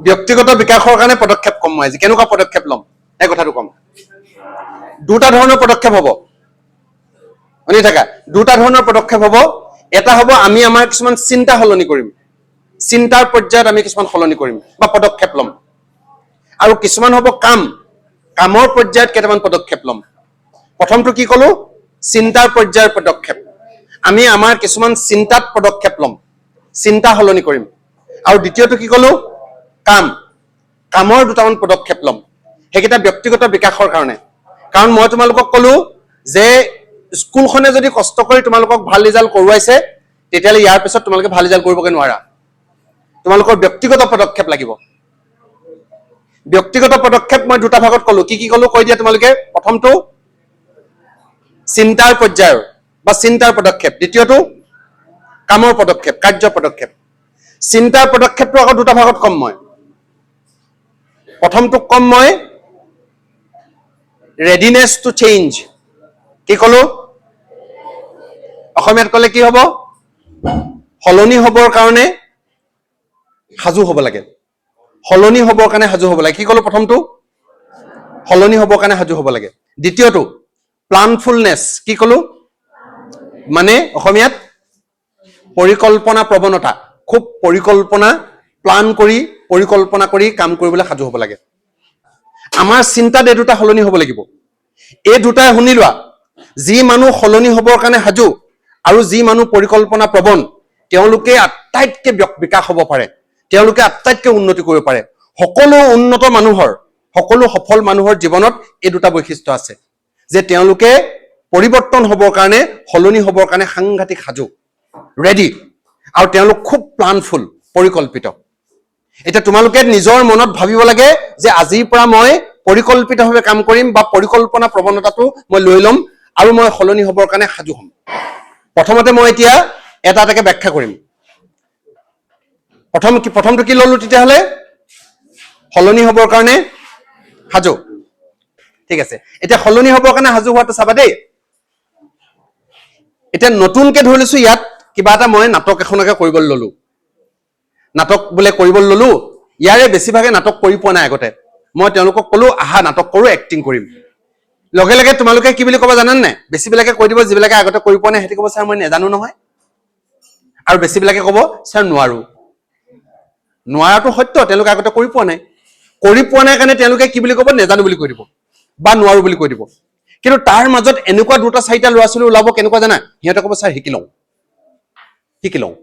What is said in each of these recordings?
ব্যক্তিগত বিকাশৰ কাৰণে পদক্ষেপ কম মই আজি কেনেকুৱা পদক্ষেপ ল'ম এই কথাটো কম দুটা ধৰণৰ পদক্ষেপ হ'ব শুনি থাকা দুটা ধৰণৰ পদক্ষেপ হ'ব এটা হ'ব আমি আমাৰ কিছুমান চিন্তা সলনি কৰিম চিন্তাৰ পৰ্যায়ত আমি কিছুমান সলনি কৰিম বা পদক্ষেপ ল'ম আৰু কিছুমান হ'ব কামৰ পৰ্যায়ত কেইটামান পদক্ষেপ ল'ম প্ৰথমটো কি ক'লো চিন্তাৰ পৰ্যায়ৰ পদক্ষেপ আমি আমাৰ কিছুমান চিন্তাত পদক্ষেপ ল'ম চিন্তা সলনি কৰিম আৰু দ্বিতীয়টো কি ক'লো কামৰ দুটামান পদক্ষেপ ল'ম সেইকেইটা ব্যক্তিগত বিকাশৰ কাৰণে কাৰণ মই তোমালোকক ক'লো যে স্কুলখনে যদি কষ্ট কৰি তোমালোকক ভাল ৰিজাল্ট কৰোৱাইছে তেতিয়ালে ইয়াৰ পিছত তোমালোকে ভাল ৰিজাল্ট কৰিবগে নোৱাৰা তোমালোকৰ ব্যক্তিগত পদক্ষেপ লাগিব ব্যক্তিগত পদক্ষেপ মই দুটা ভাগত ক'লো কি ক'লো কৈ দিয়া তোমালোকে প্ৰথমটো চিন্তাৰ পৰ্যায়ৰ বা চিন্তাৰ পদক্ষেপ দ্বিতীয়টো কামৰ পদক্ষেপ কাৰ্য পদক্ষেপ চিন্তাৰ পদক্ষেপটো আকৌ দুটা ভাগত কম মই প্ৰথমটো কম মই ৰেডিনেছ টু চেঞ্জ কি ক'লো অসমীয়াত ক'লে কি হ'ব সলনি হ'বৰ কাৰণে সাজু হ'ব লাগে সলনি হ'বৰ কাৰণে সাজু হ'ব লাগে কি ক'লো প্ৰথমটো সলনি হ'বৰ কাৰণে সাজু হ'ব লাগে দ্বিতীয়টো প্লানফুলনেছ কি ক'লো মানে অসমীয়াত পৰিকল্পনা প্ৰৱণতা খুব প্লান কৰি পৰিকল্পনা কৰি কাম কৰিবলৈ সাজু হ'ব লাগে আমাৰ চিন্তাত এই দুটা সলনি হ'ব লাগিব এই দুটাই শুনি লোৱা যি মানুহ সলনি হ'বৰ কাৰণে সাজু আৰু যি মানুহ পৰিকল্পনা প্ৰৱণ তেওঁলোকে আটাইতকৈ বিকাশ হ'ব পাৰে তেওঁলোকে আটাইতকৈ উন্নতি কৰিব পাৰে সকলো উন্নত মানুহৰ সকলো সফল মানুহৰ জীৱনত এই দুটা বৈশিষ্ট্য আছে যে তেওঁলোকে পৰিৱৰ্তন হ'বৰ কাৰণে সলনি হ'বৰ কাৰণে সাংঘাতিক সাজু ৰেডি আৰু তেওঁলোক খুব প্লানফুল পৰিকল্পিত এটা তোমালোকে নিজৰ মনত ভাবিব লাগে যে আজিৰ পৰা মই পৰিকল্পিতভাৱে কাম কৰিম বা পৰিকল্পনা প্ৰৱণতাটো মই লৈ ল'ম আৰু মই সলনি হ'বৰ কাৰণে সাজু হ'ম প্ৰথমতে মই এতিয়া এটাকে ব্যাখ্যা কৰিম প্ৰথমটো কি ল'লো তেতিয়াহ'লে সলনি হ'বৰ কাৰণে সাজু ঠিক আছে এতিয়া সলনি হ'বৰ কাৰণে সাজু হোৱাটো চাবা দেই এতিয়া নতুনকে ধৰি লৈছো ইয়াত কিবা এটা মই নাটক এখনকে কৰিবলৈ ল'লো নাটক বোলে কৰিবলৈ ল'লো ইয়াৰে বেছিভাগে নাটক কৰি পোৱা নাই আগতে মই তেওঁলোকক ক'লো আহা নাটক কৰোঁ এক্টিং কৰিম লগে লগে তোমালোকে কি বুলি ক'বা জানানে নাই বেছিবিলাকে কৈ দিব যিবিলাকে আগতে কৰি পোৱা নাই হেতি ক'ব ছাৰ মই নেজানো নহয় আৰু বেছিবিলাকে ক'ব ছাৰ নোৱাৰাটো সত্য তেওঁলোকে আগতে কৰি পোৱা নাই কাৰণে তেওঁলোকে কি বুলি ক'ব নেজানো বুলি কৈ দিব বা নোৱাৰো বুলি কৈ দিব কিন্তু তাৰ মাজত এনেকুৱা দুটা চাৰিটা ল'ৰা ছোৱালী ওলাব কেনেকুৱা জানা সিহঁতে ক'ব ছাৰ শিকি লওঁ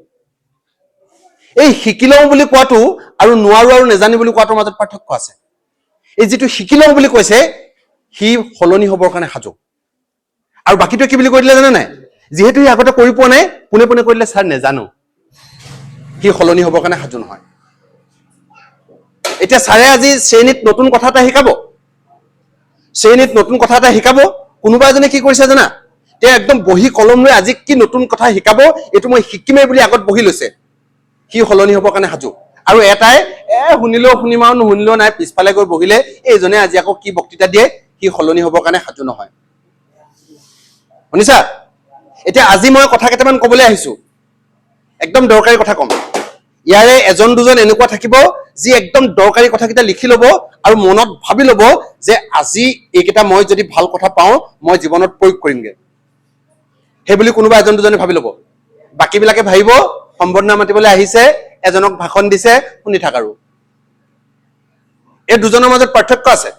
এই শিকি লওঁ বুলি কোৱাটো আৰু নোৱাৰো আৰু নেজানি বুলি কোৱাটোৰ মাজত পাৰ্থক্য আছে এই যিটো শিকি লওঁ বুলি কৈছে সি সলনি হ'বৰ কাৰণে সাজু আৰু বাকীটো কি বুলি কৈ দিলে জানা নাই যিহেতু সি আগতে কৰি পোৱা নাই পোনে কৈ দিলে ছাৰ নেজানো সি সলনি হ'বৰ কাৰণে সাজু নহয় এতিয়া ছাৰে আজি শ্ৰেণীত নতুন কথা এটা শিকাব কোনোবা এজনে কি কৰিছে জানা তেওঁ একদম বহি কলম লৈ আজি কি নতুন কথা শিকাব এইটো মই শিকিমেই বুলি আগত বহি লৈছে সি সলনি হ'বৰ কাৰণে সাজু আৰু এটাই শুনিলেও শুনিম আৰু নুশুনিলেও নাই পিছফালে গৈ বহিলে এইজনে আজি আকৌ কি বক্তৃতা দিয়ে সি সলনি হ'বৰ কাৰণে সাজু নহয় শুনিছা এতিয়া আজি মই কথা কেইটামান ক'বলৈ আহিছো একদম দৰকাৰী কথা ক'ম ইয়াৰে এজন দুজন এনেকুৱা থাকিব যি একদম দৰকাৰী কথাকেইটা লিখি ল'ব আৰু মনত ভাবি ল'ব যে আজি এইকেইটা মই যদি ভাল কথা পাওঁ মই জীৱনত প্ৰয়োগ কৰিমগে সেইবুলি কোনোবা এজন দুজনে ভাবি ল'ব বাকীবিলাকে ভাবিব সম্বৰ্ধনা মাতিবলৈ আহিছে এজনক ভাষণ দিছে শুনি থাক আৰু এই দুজনৰ মাজত পাৰ্থক্য আছে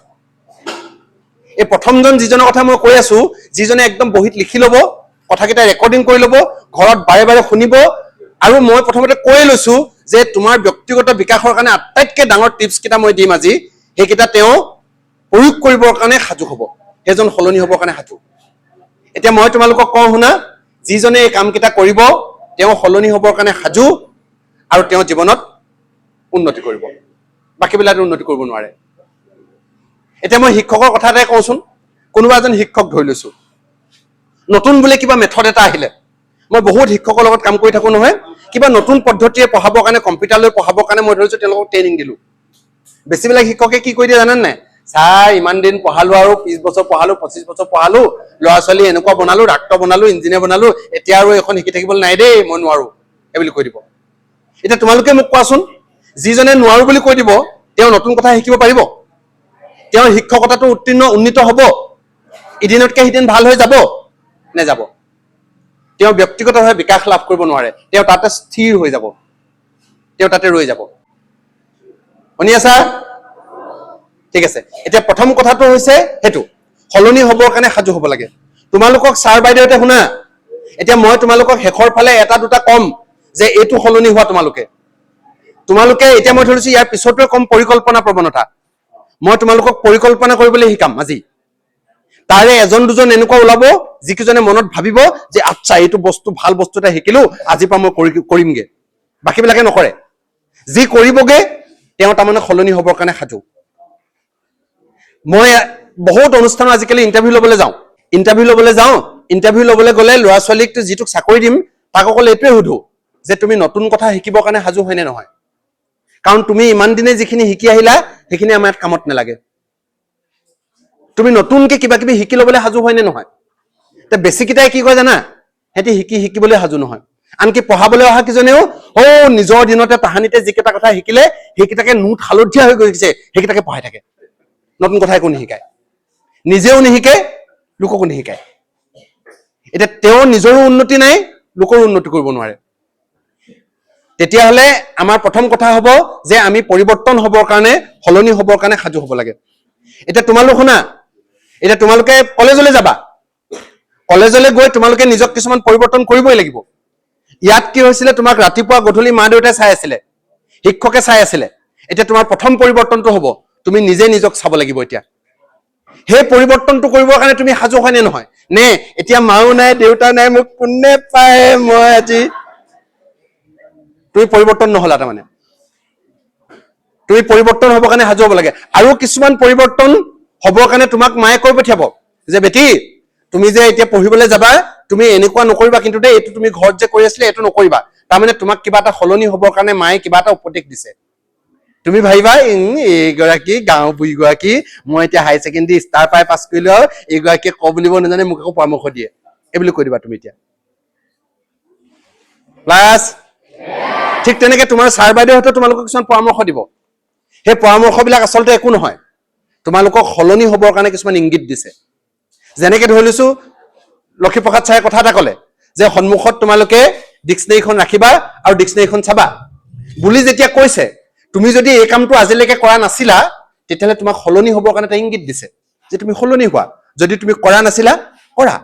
এই প্ৰথমজন যিজনৰ কথা মই কৈ আছো যিজনে একদম বহিত লিখি ল'ব কথাকেইটা ৰেকৰ্ডিং কৰি ল'ব ঘৰত বাৰে বাৰে শুনিব আৰু মই প্ৰথমতে কৈ লৈছো যে তোমাৰ ব্যক্তিগত বিকাশৰ কাৰণে আটাইতকৈ ডাঙৰ টিপছ কেইটা মই দিম আজি সেইকেইটা তেওঁ প্ৰয়োগ কৰিবৰ কাৰণে সাজু হ'ব সেইজন সলনি হ'বৰ কাৰণে সাজু এতিয়া মই তোমালোকক কওঁ শুনা যিজনে এই কামকেইটা কৰিব তেওঁ সলনি হ'বৰ কাৰণে সাজু আৰু তেওঁ জীৱনত উন্নতি কৰিব বাকীবিলাকে উন্নতি কৰিব নোৱাৰে এতিয়া মই শিক্ষকৰ কথা এটাই কওঁচোন কোনোবা এজন শিক্ষক ধৰি লৈছো নতুন বোলে কিবা মেথড এটা আহিলে মই বহুত শিক্ষকৰ লগত কাম কৰি থাকো নহয় কিবা নতুন পদ্ধতিৰে পঢ়াবৰ কাৰণে কম্পিউটাৰলৈ পঢ়াবৰ কাৰণে মই ধৰিছো তেওঁলোকক ট্ৰেইনিং দিলো বেছিবিলাক শিক্ষকে কি কৰি দিয়ে জানেন নাই ছাৰ ইমান দিন পঢ়ালো আৰু 20 বছৰ পঢ়ালো 25 বছৰ পঢ়ালো ল'ৰা ছোৱালী এনেকুৱা বনালো ডাক্তৰ বনালো ইঞ্জিনিয়াৰ বনালো এতিয়া আৰু এখন শিকি থাকিবলৈ নাই দেই মই নোৱাৰো এই বুলি কৈ দিব এতিয়া তোমালোকে মোক কোৱাচোন যিজনে নোৱাৰো বুলি কৈ দিব তেওঁ নতুন কথা শিকিব পাৰিব? তেওঁৰ শিক্ষকতাটো উন্নীত হ'ব? এদিনতকৈ সিদিন ভাল হৈ যাব? নেযাব। তেওঁ ব্যক্তিগতভাৱে বিকাশ লাভ কৰিব নোৱাৰে, তেওঁ তাতে স্থিৰ হৈ যাব, তেওঁ তাতে ৰৈ যাব। শুনি আছা? ঠিক আছে, এতিয়া প্ৰথম কথাটো হৈছে সেইটো, সলনি হ'বৰ কাৰণে সাজু হ'ব লাগে। তোমালোকক ছাৰ বাইদেউহঁতে শুনা, এতিয়া মই তোমালোকক শেষৰ ফালে এটা দুটা কম যে এইটো সলনি হোৱা তোমালোকে এতিয়া মই ধৰিছো ইয়াৰ পিছতোৱে কম পৰিকল্পনা প্ৰৱণতা। মই তোমালোকক পৰিকল্পনা কৰিবলৈ শিকাম আজি। তাৰে এজন দুজন এনেকুৱা ওলাব যিকেইজনে মনত ভাবিব যে আচ্ছা এইটো বস্তু ভাল বস্তু এটা শিকিলো, আজিৰ পৰা মই কৰিমগে। বাকীবিলাকে নকৰে। যি কৰিবগে তেওঁ তাৰমানে সলনি হ'বৰ কাৰণে সাজু। মই বহুত অনুষ্ঠানত আজিকালি ইণ্টাৰভিউ ল'বলৈ যাওঁ। ইণ্টাৰভিউ ল'বলৈ গ'লে ল'ৰা ছোৱালীক যিটোক চাকৰি দিম তাক অকল এইটোৱে সুধো যে তুমি নতুন কথা শিকিবৰ কাৰণে সাজু হয়নে নহয়। কাৰণ তুমি ইমান দিনে যিখিনি শিকি আহিলা সেইখিনি আমাৰ ইয়াত কামত নালাগে। তুমি নতুনকে কিবা কিবি শিকি ল'বলৈ সাজু হয়নে নহয়। বেছিকেইটাই কি কয় জানা, সিহঁতি শিকিবলৈ সাজু নহয়। আনকি পঢ়াবলৈ অহা কিজনেও নিজৰ দিনতে তাহানিতে যিকেইটা কথা শিকিলে সেইকেইটাকে নোট হালধীয়া হৈ গৈছে সেইকেইটাকে পঢ়াই থাকে, নতুন কথা একো নিশিকায়। নিজেও নিশিকে, লোককো নিশিকায়। এতিয়া তেওঁৰ নিজৰো উন্নতি নাই, লোকৰো উন্নতি কৰিব নোৱাৰে। তেতিয়াহ'লে আমাৰ প্ৰথম কথা হ'ব যে আমি পৰিৱৰ্তন হ'বৰ কাৰণে, সলনি হ'বৰ কাৰণে সাজু হ'ব লাগে। এতিয়া তোমালোক শুনা, এতিয়া তোমালোকে কলেজলৈ যাবা, কলেজলৈ গৈ তোমালোকে নিজক কিছুমান পৰিৱৰ্তন কৰিবই লাগিব। ইয়াত কি হৈছিলে, তোমাক ৰাতিপুৱা গধূলি মা দেউতাই চাই আছিলে, শিক্ষকে চাই আছিলে। এতিয়া তোমাৰ প্ৰথম পৰিৱৰ্তনটো হ'ব তুমি নিজে নিজক চাব লাগিব। এতিয়া সেই পৰিৱৰ্তনটো কৰিবৰ কাৰণে তুমি সাজু হয়নে নহয়? নে এতিয়া মাও নাই দেউতা নাই মোক কোনে পায়, মই আজি তুমি পৰিৱৰ্তন নহলা। তাৰমানে তুমি পৰিৱৰ্তন হ'বৰ কাৰণে সাজু হ'ব লাগে। আৰু কিছুমান পৰিৱৰ্তন হ'বৰ কাৰণে তোমাক মায়ে কৈ পঠিয়াব যে বেটি তুমি যে এতিয়া পঢ়িবলৈ যাবা তুমি এনেকুৱা নকৰিবা কিন্তু দেই, এইটো তুমি ঘৰত যে কৰি আছিলে এইটো নকৰিবা। তাৰমানে তোমাক কিবা এটা সলনি হ'বৰ কাৰণে মায়ে কিবা এটা উপদেশ দিছে। তুমি ভাবিবা এইগৰাকী গাঁও বুঢ়ীগৰাকী, মই এতিয়া হাই ছেকেণ্ডেৰী ষ্টাৰ পাই পাছ কৰিলো আৰু এইগৰাকীয়ে বুলিব নাজানে, মোক একো পৰামৰ্শ দিয়ে, এইবুলি কৈ দিবা তুমি এতিয়া। প্লাছ ঠিক তেনেকে তোমাৰ ছাৰ বাইদেউহঁতে তোমালোকক কিছুমান পৰামৰ্শ দিব। সেই পৰামৰ্শবিলাক আচলতে একো নহয়, তোমালোকক সলনি হ'বৰ কাৰণে কিছুমান ইংগিত দিছে। যেনেকে ধৰি লৈছো লক্ষীপ্ৰসাদ ছাৰে কথা এটা ক'লে যে সন্মুখত তোমালোকে ডিক্সনেৰীখন ৰাখিবা আৰু ডিক্সনেৰীখন চাবা বুলি যেতিয়া কৈছে, তুমি যদি এই কামটো আজিলৈকে কৰা নাছিলা তেতিয়াহ'লে তোমাক সলনি হ'বৰ কাৰণে এটা ইংগিত দিছে যে তুমি সলনি হোৱা। যদি তুমি কৰা নাছিলা কৰা।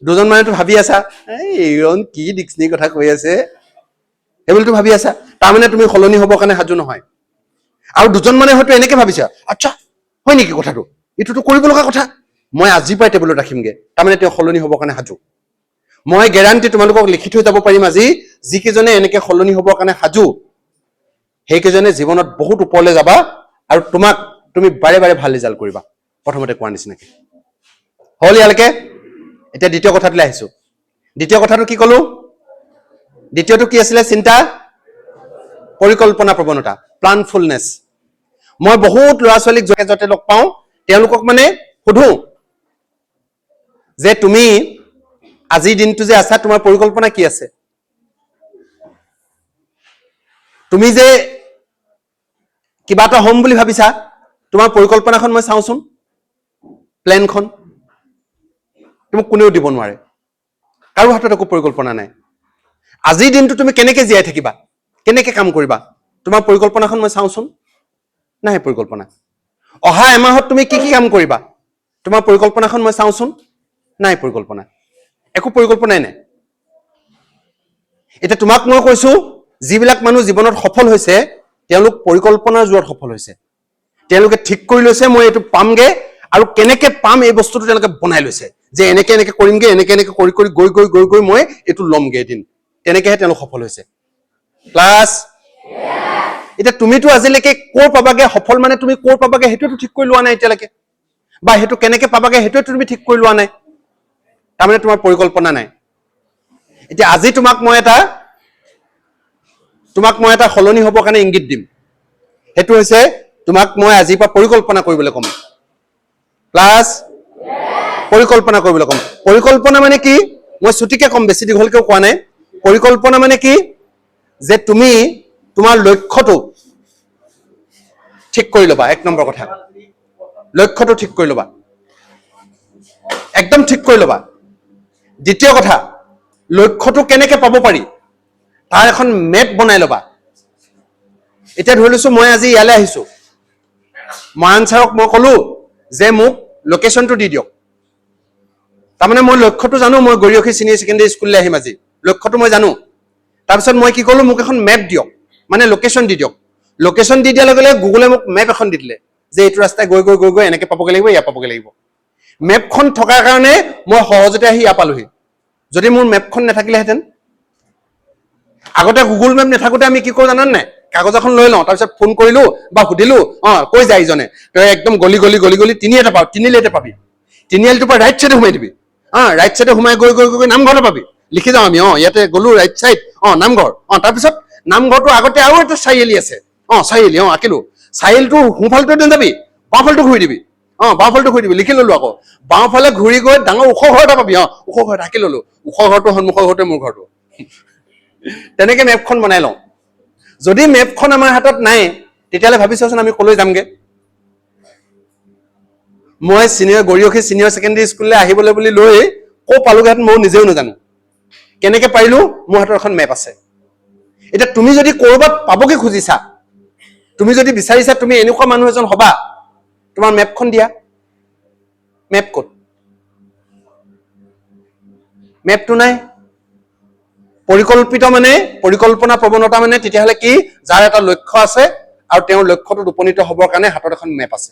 দুজন মানেতো ভাবি আছা এইজন কি ডিক্সনেৰীৰ কথা কৈ আছে সেইবুলিতো ভাবি আছা, তাৰমানে তুমি সলনি হ'বৰ কাৰণে সাজু নহয়। আৰু দুজন মানে হয়তো এনেকে ভাবিছা, আচ্ছা হয় নেকি কথাটো, এইটোতো কৰিব লগা কথা, মই আজিৰ পৰাই টেবুলত ৰাখিমগে। তাৰমানে তেওঁ সলনি হ'বৰ কাৰণে সাজু। মই গেৰাণ্টি তোমালোকক লিখি থৈ যাব পাৰিম আজি, যিকেইজনে এনেকে সলনি হ'বৰ কাৰণে সাজু সেইকেইজনে জীৱনত বহুত ওপৰলৈ যাবা আৰু তুমি বাৰে বাৰে ভাল ৰিজাল্ট কৰিবা। প্ৰথমতে কোৱাৰ নিচিনাকে হ'ল ইয়ালৈকে। এতিয়া দ্বিতীয় কথাটোলৈ আহিছো। দ্বিতীয় কথাটো কি ক'লো? দ্বিতীয়টো কি আছিলে? চিন্তা, পৰিকল্পনা প্ৰৱণতা, প্লানফুলনেছ। মই বহুত ল'ৰা ছোৱালীক য'তে য'তে লগ পাওঁ তেওঁলোকক মানে সুধো যে তুমি আজিৰ দিনটো যে আছা তোমাৰ পৰিকল্পনা কি আছে? তুমি যে কিবা এটা হ'ম বুলি ভাবিছা, তোমাৰ পৰিকল্পনাখন মই চাওঁচোন, প্লেনখন। তোমাক কোনেও দিব নোৱাৰে, কাৰো হাতত একো পৰিকল্পনা নাই। আজিৰ দিনটো তুমি কেনেকে জীয়াই থাকিবা, কেনেকে কাম কৰিবা, তোমাৰ পৰিকল্পনাখন মই চাওঁচোন, নাই পৰিকল্পনা। অহা এমাহত তুমি কি কি কাম কৰিবা, তোমাৰ পৰিকল্পনাখন মই চাওঁচোন, নাই পৰিকল্পনা। একো পৰিকল্পনাই নাই। এতিয়া তোমাক মই কৈছো যিবিলাক মানুহ জীৱনত সফল হৈছে তেওঁলোক পৰিকল্পনাৰ জোৰত সফল হৈছে। তেওঁলোকে ঠিক কৰি লৈছে মই এইটো পামগে, আৰু কেনেকে পাম এই বস্তুটো তেওঁলোকে বনাই লৈছে যে এনেকে এনেকে কৰিমগে, এনেকে এনেকে কৰি কৰি গৈ গৈ গৈ গৈ মই এইটো ল'মগে এদিন। তেনেকেহে তেওঁলোক সফল হৈছে। প্লাছ এতিয়া তুমিতো আজিলৈকে ক'ৰ পাবাগে, সফল মানে তুমি ক'ৰ পাবাগে সেইটোতো ঠিক কৰি লোৱা নাই এতিয়ালৈকে, বা সেইটো কেনেকে পাবাগে সেইটোৱে তুমি ঠিক কৰি লোৱা নাই। তাৰমানে তোমাৰ পৰিকল্পনা নাই। এতিয়া আজি তোমাক মই এটা সলনি হ'বৰ কাৰণে ইংগিত দিম। সেইটো হৈছে তোমাক মই আজিৰ পৰা পৰিকল্পনা কৰিবলৈ ক'ম। প্লাছ পৰিকল্পনা কৰিবলৈ ক'ম। পৰিকল্পনা মানে কি মই ছুটিকে ক'ম, বেছি দীঘলকেও কোৱা নাই। পৰিকল্পনা মানে কি যে তুমি তোমাৰ লক্ষ্যটো ঠিক কৰি ল'বা, 1 নম্বৰ কথা। লক্ষ্যটো ঠিক কৰি ল'বা, একদম ঠিক কৰি ল'বা। দ্বিতীয় কথা, লক্ষ্যটো কেনেকে পাব পাৰি তাৰ এখন মেপ বনাই ল'বা। এতিয়া ধৰি লৈছো মই আজি ইয়ালৈ আহিছো, মৰাণ ছাৰক মই ক'লো যে মোক লোকেশ্যনটো দি দিয়ক। তাৰমানে মই লক্ষ্যটো জানো, মই গৰিয়সী চিনিয়ৰ ছেকেণ্ডেৰী স্কুললৈ আহিম আজি, লক্ষ্যটো মই জানো। তাৰপিছত মই কি ক'লো, মোক এখন মেপ দিয়ক, মানে লোকেশ্যন দি দিয়ক। লোকেশ্যন দি দিয়াৰ লগে লগে গুগলে মোক মেপ এখন দি দিলে যে এইটো ৰাস্তাই গৈ গৈ গৈ গৈ এনেকে পাবগৈ লাগিব, ইয়াত পাবগৈ লাগিব। মেপখন থকাৰ কাৰণে মই সহজতে আহি ইয়াৰ পালোহি। যদি মোৰ মেপখন নাথাকিলেহেঁতেন, আগতে গুগল মেপ নাথাকোতে আমি কি কৰো জানানে নাই, কাগজ এখন লৈ লওঁ, তাৰপিছত ফোন কৰিলো বা সুধিলো, কৈ যায় ইজনে, তই একদম গলি গলি গলি গলি তিনিআলিতে পাবি, তিনিআলিতে পাবি, তিনিআলিটোৰ পৰা ৰাইট চাইডে সোমাই দিবি, ৰাইট চাইডে সোমাই গৈ গৈ গৈ নামঘৰতে পাবি, লিখি যাওঁ আমি, ইয়াতে গলো ৰাইট চাইড, নামঘৰ, তাৰপিছত নামঘৰটো আগতে আৰু এটা চাৰিআলি আছে, চাৰিআলি, আঁকিলো, চাৰিআলিটো সোঁফালটো নাযাবি, বাওঁফালটো ঘূৰি দিবি, বাওঁফালটো ঘূৰি দিবি, লিখি ললো। আকৌ বাওঁফালে ঘূৰি গৈ ডাঙৰ ওখ ঘৰ এটা পাবি, ওখ ঘৰ আঁকি ললো, ওখ ঘৰটো সন্মুখৰ ঘৰতে মোৰ ঘৰটো। তেনেকে মেপখন বনাই লওঁ। যদি মেপখন আমাৰ হাতত নাই, তেতিয়াহ'লে ভাবি চাওচোন আমি কলৈ যামগে। মই গৰিয়সী চিনিয়ৰ ছেকেণ্ডেৰী স্কুললৈ আহিবলৈ বুলি লৈ ক'ৰ পালোগেহেঁতেন মই নিজেও নাজানো। কেনেকে পাৰিলো, মোৰ হাতত এখন মেপ আছে। এতিয়া তুমি যদি ক'ৰবাত পাবগে খুজিছা, তুমি যদি বিচাৰিছা তুমি এনেকুৱা মানুহ এজন হবা, তোমাৰ মেপখন দিয়া। মেপ ক'ত? মেপটো নাই। পৰিকল্পিত মানে, পৰিকল্পনা প্ৰৱণতা মানে তেতিয়াহ'লে কি, যাৰ এটা লক্ষ্য আছে আৰু তেওঁৰ লক্ষ্যটোত উপনীত হ'বৰ কাৰণে হাতত এখন মেপ আছে।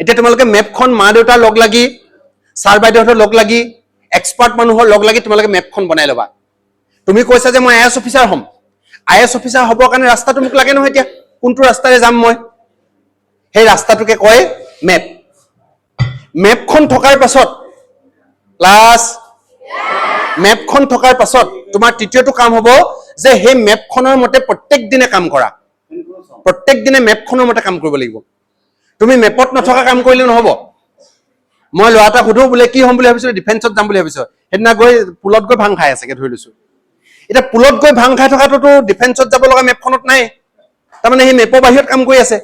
এতিয়া তোমালোকে মেপখন মা দেউতাৰ লগ লাগি, ছাৰ বাইদেউহঁতৰ লগ লাগি, এক্সপাৰ্ট মানুহৰ লগ লাগি তোমালোকে মেপখন বনাই ল'বা। তুমি কৈছা যে মই IAS অফিচাৰ হ'ম, IAS অফিচাৰ হ'বৰ কাৰণে ৰাস্তাটো মোক লাগে নহয়। এতিয়া কোনটো ৰাস্তাৰে যাম মই, সেই ৰাস্তাটোকে কয় মেপ। মেপখন থকাৰ পাছত মেপখন থকাৰ পাছত তোমাৰ তৃতীয়টো কাম হ'ব যে সেই মেপখনৰ মতে প্ৰত্যেক দিনে কাম কৰা। প্ৰত্যেক দিনে মেপখনৰ মতে কাম কৰিব লাগিব। তুমি মেপত নথকা কাম কৰিলে নহ'ব। মই ল'ৰা এটা সুধো, বোলে কি হ'ম বুলি ভাবিছো, ডিফেন্সত যাম বুলি ভাবিছো, সেইদিনা গৈ পুলত গৈ ভাং খাই আছেগে ধৰি লৈছো। এতিয়া পুলত গৈ ভাং খাই থকাটোতো ডিফেন্সত যাব লগা মেপখনত নাই, তাৰমানে সেই মেপৰ বাহিৰত কাম কৰি আছে।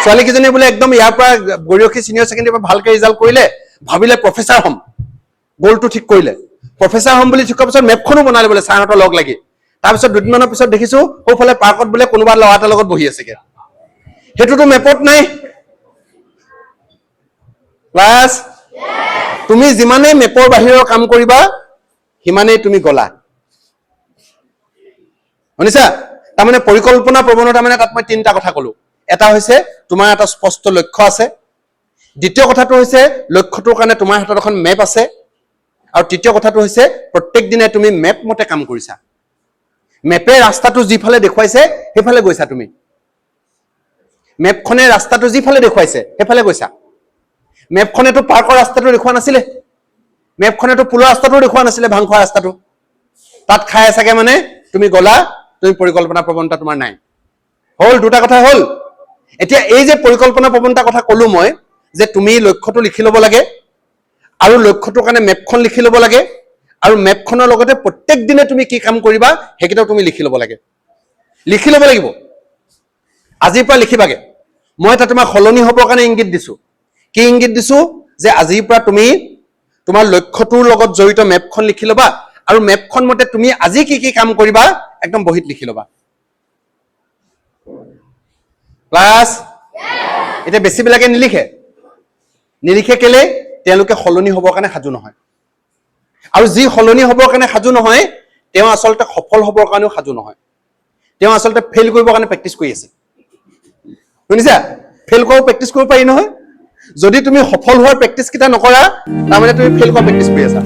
ছোৱালীকেইজনীয়ে বোলে একদম ইয়াৰ পৰা গৰিয়সী চিনিয়ৰ ছেকেণ্ডেৰীৰ পৰা ভালকে ৰিজাল্ট কৰিলে, ভাবিলে প্ৰফেচাৰ হ'ম, গ'লটো ঠিক কৰিলে। প্ৰফেচাৰ হ'ম বুলি ঠিক কৰাৰ পিছত মেপখনো বনালে বোলে ছাৰহঁতৰ লগ লাগি। তাৰপিছত দুদিনমানৰ পিছত দেখিছো সৌফালে পাৰ্কত বোলে কোনোবা ল'ৰা এটাৰ লগত বহি আছেগে। সেইটোতো মেপত নাই। তুমি যিমানেই মেপৰ বাহিৰৰ কাম কৰিবা, সিমানেই তুমি গলা। শুনিছা? তাৰমানে পৰিকল্পনা প্ৰৱণতা মানে তাত মই 3টা কথা কলো। এটা হৈছে তোমাৰ এটা স্পষ্ট লক্ষ্য আছে, দ্বিতীয় কথাটো হৈছে লক্ষ্যটোৰ কাৰণে তোমাৰ হাতত এখন মেপ আছে, আৰু তৃতীয় কথাটো হৈছে প্ৰত্যেক দিনে তুমি মেপ মতে কাম কৰিছা। মেপে ৰাস্তাটো যিফালে দেখুৱাইছে সেইফালে গৈছা তুমি। মেপখনে ৰাস্তাটো যিফালে দেখুৱাইছে সেইফালে গৈছা। মেপখনেতো পাৰ্কৰ ৰাস্তাটো দেখুওৱা নাছিলে, মেপখনেতো পুলৰ ৰাস্তাটো দেখুওৱা নাছিলে, ভাং খোৱা ৰাস্তাটো। তাত খাই আছাগে মানে তুমি গলা, তুমি পৰিকল্পনা প্ৰৱণতা তোমাৰ নাই। হ'ল, 2টা কথা হ'ল। এতিয়া এই যে পৰিকল্পনা প্ৰৱণতাৰ কথা কলো মই, যে তুমি লক্ষ্যটো লিখি ল'ব লাগে, আৰু লক্ষ্যটোৰ কাৰণে মেপখন লিখি ল'ব লাগে, আৰু মেপখনৰ লগতে প্ৰত্যেক দিনে তুমি কি কাম কৰিবা সেইকেইটাও তুমি লিখি ল'ব লাগে। লিখি ল'ব লাগিব, আজিৰ পৰা লিখিবাগে। মই এটা তোমাক সলনি হ'বৰ কাৰণে ইংগিত দিছো। কি ইংগিত দিছো? যে আজিৰ পৰা তুমি তোমাৰ লক্ষ্যটোৰ লগত জড়িত মেপখন লিখি ল'বা, আৰু মেপখন মতে তুমি আজি কি কি কাম কৰিবা একদম বহীত লিখি ল'বা। এতিয়া বেছিবিলাকে নিলিখে কেলে? তেওঁলোকে সলনি হ'বৰ কাৰণে সাজু নহয়। আৰু যি সলনি হ'বৰ কাৰণে সাজু নহয়, তেওঁ আচলতে সফল হ'বৰ কাৰণেও সাজু নহয়। তেওঁ আচলতে ফেইল কৰিবৰ কাৰণে প্ৰেক্টিচ কৰি আছে। শুনিছা? ফেইল কৰাও প্ৰেক্টিচ কৰিব পাৰি নহয়। যদি তুমি সফল হোৱাৰ প্ৰেক্টিচ কেইটা নকৰা, তাৰমানে তুমি ফেইল কৰা প্ৰেক্টিচ কৰি আছা।